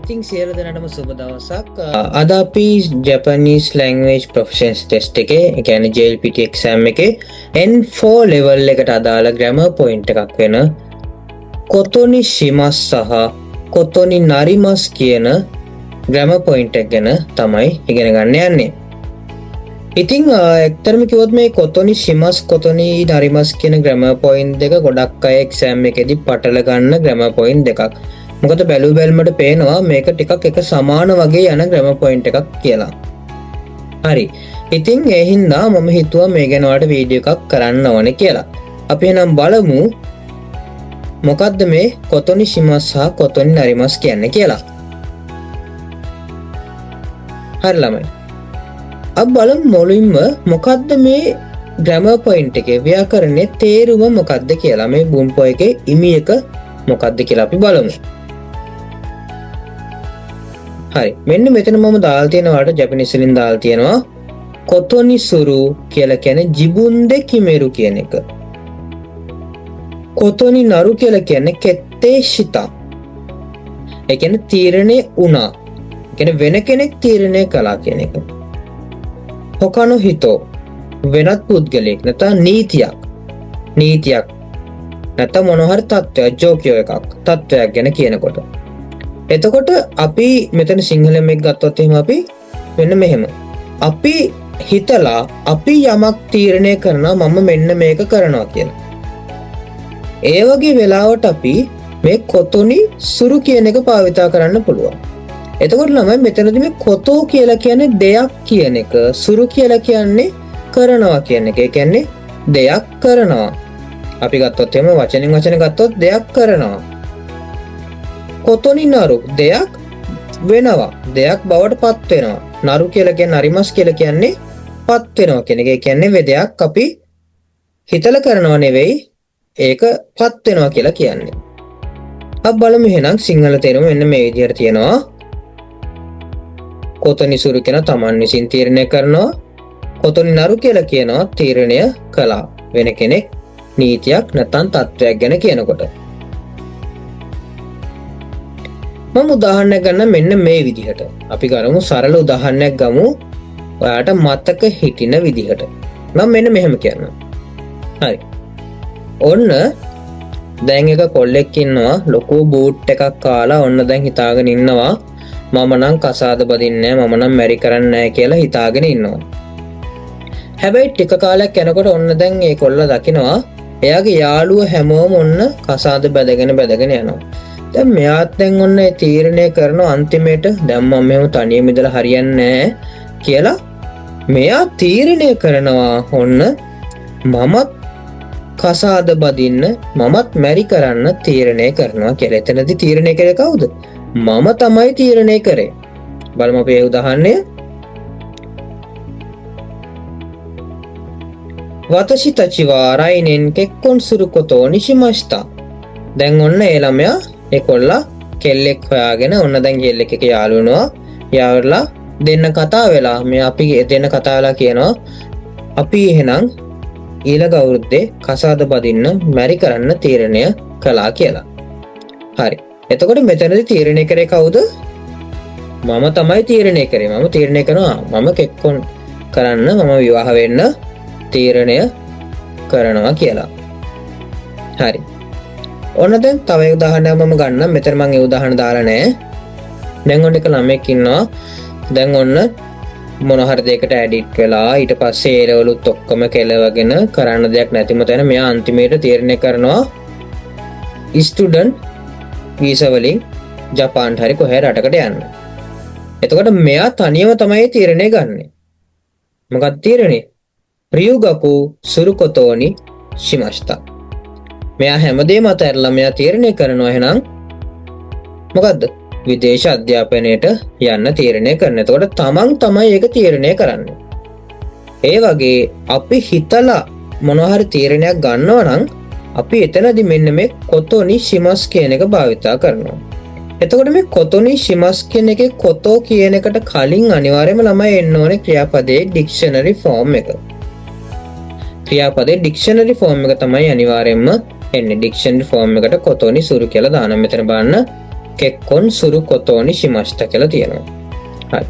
ඉතින් සියලු දෙනාටම සුබ දවසක්. අද අපි Japanese language proficiency test එකේ, ඒ කියන්නේ JLPT exam එකේ N4 level එකට අදාළ grammar point එකක් වෙන කොතොනි shimasu සහ කොතොනි narimasu කියන grammar point එක ගැන තමයි ඉගෙන ගන්න යන්නේ. ඉතින් එක්තරම කිව්වොත් මේ කොතොනි shimasu කොතොනි narimasu කියන grammar point දෙක ගොඩක් අය exam එකේදී පටල ගන්න grammar point දෙකක්. මොකද බැලු බැලමට පේනවා මේක ටිකක් එක සමාන වගේ යන grammar point එකක් කියලා. හරි. ඉතින් ඒ හින්දා මම හිතුවා මේ ගැන ඔයාලට වීඩියෝ එකක් කරන්න ඕනේ කියලා. අපි එහෙනම් බලමු මොකද්ද මේ කොතොනි shimasu සහ කොතොනි narimasu කියන්නේ කියලා. හරි ළමයි. අපි බලමු මුලින්ම මොකද්ද මේ grammar point එකේ ව්‍යාකරණයේ තේරුම මොකද්ද කියලා. මේ බුම්පෝ එකේ ඉමි එක මොකද්ද කියලා අපි බලමු. හරි මෙන්න මෙතන මම දාලා තියෙනවාට ජපනිස් වලින් දාලා තියෙනවා කොතොනි සුරු කියලා කියන්නේ ජිබුන්දේ කිමෙරු කියන එක. කොතොනි නරු කියලා කියන්නේ කෙත්තේ shita. ඒ කියන්නේ තීරණය වුණා. ඒ කියන්නේ වෙන කෙනෙක් තීරණය කළා කියන එක. හොකනෝ හිතෝ වෙනත් පුද්ගලයෙක් නැත්නම් නීතියක් නැත්නම් මොන හරි තත්ත්වයක් ජෝකියෝ එකක් තත්ත්වයක් ගැන කියනකොට එතකොට අපි මෙතන සිංහලෙන් මේක ගත්තොත් එහෙම අපි මෙන්න මෙහෙම අපි හිතලා අපි යමක් තීරණය කරනවා මම මෙන්න මේක කරනවා කියලා. ඒ වගේ වෙලාවට අපි මේ කොතොනි සුරු කියන එක භාවිතා කරන්න පුළුවන්. එතකොට ළමයි මෙතනදී මේ කොතෝ කියලා කියන්නේ දෙයක් කියන එක, සුරු කියලා කියන්නේ කරනවා කියන එක. ඒ කියන්නේ දෙයක් කරනවා. අපි ගත්තොත් එහෙම වචනෙන් වචන ගත්තොත් දෙයක් කරනවා. කොතොනි නරු දෙයක් වෙනවා. දෙයක් බවට පත් වෙනවා. නරු කියලා කියන්නේ narimasu කියලා කියන්නේ පත් වෙනවා කියන එක. ඒ කියන්නේ වෙදයක් අපි හිතලා කරනව නෙවෙයි ඒක පත් වෙනවා කියලා කියන්නේ. අපි බලමු එහෙනම් සිංහල තේරුම මෙන්න මේ විදිහට තියෙනවා. කොතොනි සුරු කියන තමන් විසින් තීරණය කරනවා. කොතොනි නරු කියලා කියනවා තීරණය කළා වෙන කෙනෙක් නීතියක් නැත්නම් තත්ත්වයක් ගැන කියනකොට. මම උදාහරණයක් ගන්න මෙන්න මේ විදිහට. අපි ගමු සරල උදාහරණයක් ගමු. ඔයාට මතක හිටින විදිහට. මම මෙන්න මෙහෙම කියන්නම්. හරි. ඔන්න දැන් එක කොල්ලෙක් ඉන්නවා ලොකු බූට් එකක් කාලා ඔන්න දැන් හිතාගෙන ඉන්නවා මම නම් කසාද බදින්නේ නැහැ මම නම් මැරි කරන්නේ නැහැ කියලා හිතාගෙන ඉන්නවා. හැබැයි ටික කාලයක් යනකොට ඔන්න දැන් ඒ කොල්ලා දකිනවා එයාගේ යාළුව හැමෝම ඔන්න කසාද බැදගෙන යනවා. දැන් මෙයාත් දැන් ඔන්න ඒ තීරණය කරනවා අන්තිමේට දැන් මම මෙහෙම තනියම ඉඳලා හරියන්නේ නැහැ කියලා මෙයා තීරණය කරනවා ඔන්න මමත් කසාද බදින්න මමත් මැරි කරන්න තීරණය කරනවා කියලා. එතනදී තීරණය කරේ කවුද? මම තමයි තීරණය කරේ. බලමු අපි ඒ උදාහරණය. වතෂි තචි වා රයිනෙන් කෙක්කොන් සුරු කොතෝ නිෂිමෂ්තා. දැන් ඔන්න ඒ ළමයා ඒ කොල්ලා කෙල්ලෙක් හොයාගෙන ඔන්න දැන් කෙල්ලෙක් එක්ක යාළු වෙනවා. යාළුවලා දෙන්න කතා වෙලා මේ අපි දෙන්න කතා වෙලා කියනවා අපි එහෙනම් ඊළඟ අවුරුද්දේ කසාද බදින්න මැරි කරන්න තීරණය කළා කියලා. හරි. එතකොට මෙතනදී තීරණය කරේ කවුද? මම තමයි තීරණය කරේ. මම තීරණය කරනවා මම කෙක්කොන් කරන්න මම විවාහ වෙන්න තීරණය කරනවා කියලා. හරි. ඔන්න දැන් තව උදාහරණයක් මම ගන්නම්. මෙතන මම ඒ උදාහරණ දාලා නැහැ. දැන් ඔන්න එක ළමෙක් ඉන්නවා. දැන් ඔන්න මොන හරි දෙයකට ඇඩිට් වෙලා ඊට පස්සේ ඒ ලෙවලුත් ඔක්කොම කෙලවගෙන කරන්න දෙයක් නැතිම තැන මෙයා අන්තිමේට තීරණය කරනවා ස්ටුඩන්ට් වීසා වලින් ජපාන්ට හරි කොහේ රටකට යන්න. එතකොට මෙයා තනියම තමයි තීරණය ගන්නෙ. මොකක්ද තීරණය? රියුගකු සුරුකොතෝනි shimasu. මෙයා හැමදේම අතහැරලා මෙයා තීරණය කරනවා එහෙනම් මොකද්ද? විදේශ අධ්‍යාපනයට යන්න තීරණය කරන. එතකොට තමන් තමයි ඒක තීරණය කරන්නේ. ඒ වගේ අපි හිතලා මොනවා හරි තීරණයක් ගන්නවා නම් අපි එතනදී මෙන්න මේ කොතොනි shimasu කියන එක භාවිතා කරනවා. එතකොට මේ කොතොනි shimasu කියන එකේ කොතෝ කියන එකට කලින් අනිවාර්යයෙන්ම ළමයි එන්න ඕනේ ක්‍රියාපදයේ ඩික්ෂනරි ෆෝම් එක. ක්‍රියාපදයේ ඩික්ෂනරි ෆෝම් එක තමයි අනිවාර්යයෙන්ම එන්නේ. ඩික්ෂනරි ෆෝම් එකට කොතොනි සුරු කියලා දාන්න. මෙතන බලන්න කෙක්කොන් සුරු කොතෝනි ශිමෂ්ඨ කියලා තියෙනවා. හරි.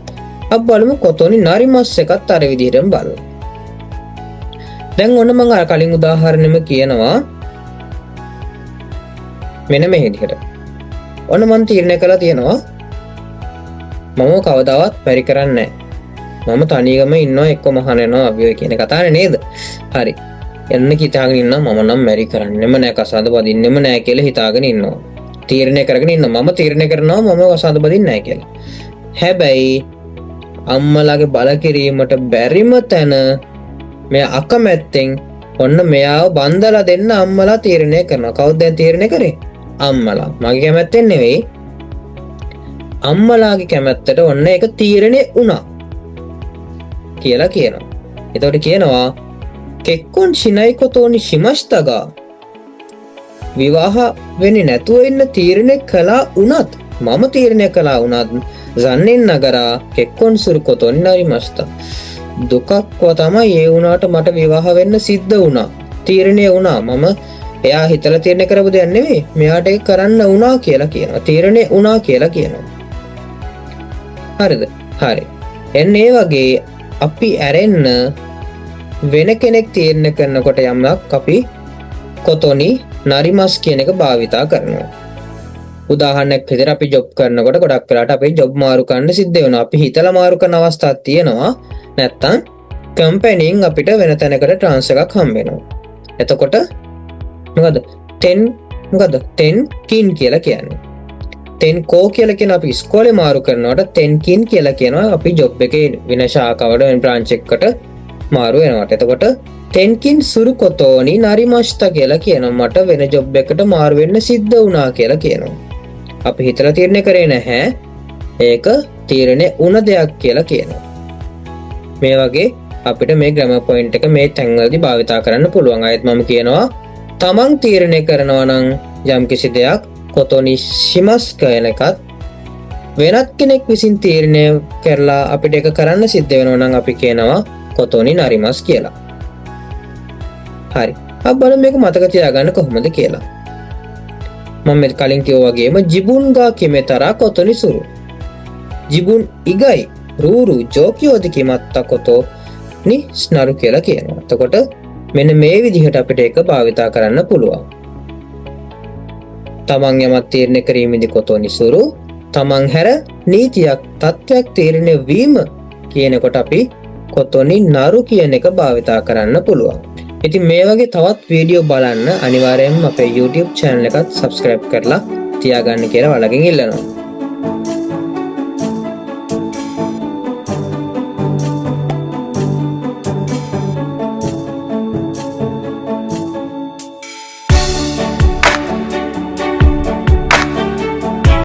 අපි බලමු කොතෝනි නරිමස් එකත් අර විදිහටම බලමු. දැන් ඔන්න මම අර කලින් උදාහරණෙම කියනවා මෙන්න මේ විදිහට. ඔන්න මම තීරණය කළා තියෙනවා මම කවදාවත් පරි කරන්නේ නැහැ. මම තනියම ඉන්නවා එක්ක මහන යනවා අපි ඔය කියන කතාවේ නේද? හරි. එන්න හිතාගෙන ඉන්නවා මම නම් මැරි කරන්නෙම නැහැ කසාද බදින්නෙම නැහැ කියලා හිතාගෙන ඉන්නවා. තීරණය කරගෙන ඉන්නවා මම තීරණය කරනවා මම කසාද බදින්නේ නැහැ කියලා. හැබැයි අම්මලාගේ බල කිරීමට බැරිම තැන මෙයා අකමැත්තෙන් ඔන්න මෙයාව බන්දලා දෙන්න අම්මලා තීරණය කරනවා. කවුද දැන් තීරණය කරේ? අම්මලා. මගේ කැමැත්තෙන් නෙවෙයි. අම්මලාගේ කැමැත්තට ඔන්න ඒක තීරණය වුණා කියලා කියනවා. එතකොට කියනවා කෙක්කොන් ශිනයි කොතෝනි ශිමෂ්ඨගා විවාහ වෙන්නේ නැතුව ඉන්න තීරණය කළා වුණත් මම තීරණය කළා වුණත් ජන්නෙන් නගරා කෙක්කොන් සුරු කොතෝනි නරිමෂ්ඨ දුකක්ව තමයි ඒ වුණාට මට විවාහ වෙන්න සිද්ධ වුණා. තීරණය වුණා. මම එයා හිතලා තීරණය කරපු දෙයක් නෙවෙයි. මෙයාට ඒක කරන්න වුණා කියලා කියනවා. තීරණය වුණා කියලා කියනවා. හරිද? හරි. එන්නේ වගේ අපි ඇරෙන්න වෙන කෙනෙක් තීරණය කරනකොට යමක් අපි කොතෝනි නරිමස් කියන එක භාවිතා කරනවා. උදාහරණයක් විදිහට අපි ජොබ් කරනකොට ගොඩක් වෙලාවට අපේ ජොබ් මාරු කරන්න සිද්ධ වෙනවා. අපි හිතලා මාරු කරන අවස්ථාවක් තියෙනවා. නැත්තම් කම්පැනිෙන් අපිට වෙන තැනකට ට්‍රාන්ස්ෆර් එකක් හම්බ වෙනවා. එතකොට මොකද 10 කින් කියලා කියන්නේ. 10 කෝ කියලා කියන අපි ඉස්කෝලේ මාරු කරනකොට 10 කින් කියලා කියනවා අපි ජොබ් එකේ වෙන ශාඛාවට වෙන බ්‍රාන්ච් එකකට මාරු වෙනවට. එතකොට 10 කින් සුරු කොතෝනි නරිමෂ්ඨ කියලා කියනවා. මට වෙන ජොබ් එකකට මාරු වෙන්න සිද්ධ වුණා කියලා කියනවා. අපි හිතලා තීරණය කරේ නැහැ. ඒක තීරණය වුණ දෙයක් කියලා කියනවා. මේ වගේ අපිට මේ ග්‍රැමර් පොයින්ට් එක මේ තැන්වලදී භාවිතා කරන්න පුළුවන්. අයත් මම කියනවා තමන් තීරණය කරනවා නම් යම් කිසි දෙයක් කොතෝනි ශිමස් කියන එකත් වෙනත් කෙනෙක් විසින් තීරණය කරලා අපිට ඒක කරන්න සිද්ධ වෙනවා නම් අපි කියනවා කොතෝනි නරිමස් කියලා. හරි. අපි බලමු මේක මතක තියාගන්න කොහොමද කියලා. මම මේ කලින් කිව්වා වගේම ජිබුන්ගා කිමෙතරා කොතෝනි සුරු. ජිබුන් ඉගයි රූරු ජෝකියෝද කිමත්තා කොතෝ නි ස්නරු කියලා කියනවා. එතකොට මෙන්න මේ විදිහට අපිට ඒක භාවිතා කරන්න පුළුවන්. තමන් යමක් තීරණය කිරීමේදී කොතෝනි සුරු තමන් හැර නීතියක් තත්ත්වයක් තීරණය වීම කියනකොට අපි කොතෝනි නරු කියන එක භාවිතා කරන්න පුළුවන්. ඉතින් මේ වගේ තවත් වීඩියෝ බලන්න අනිවාර්යයෙන්ම අපේ YouTube channel එකත් subscribe කරලා තියාගන්න කියලා වලකින් ඉල්ලනවා.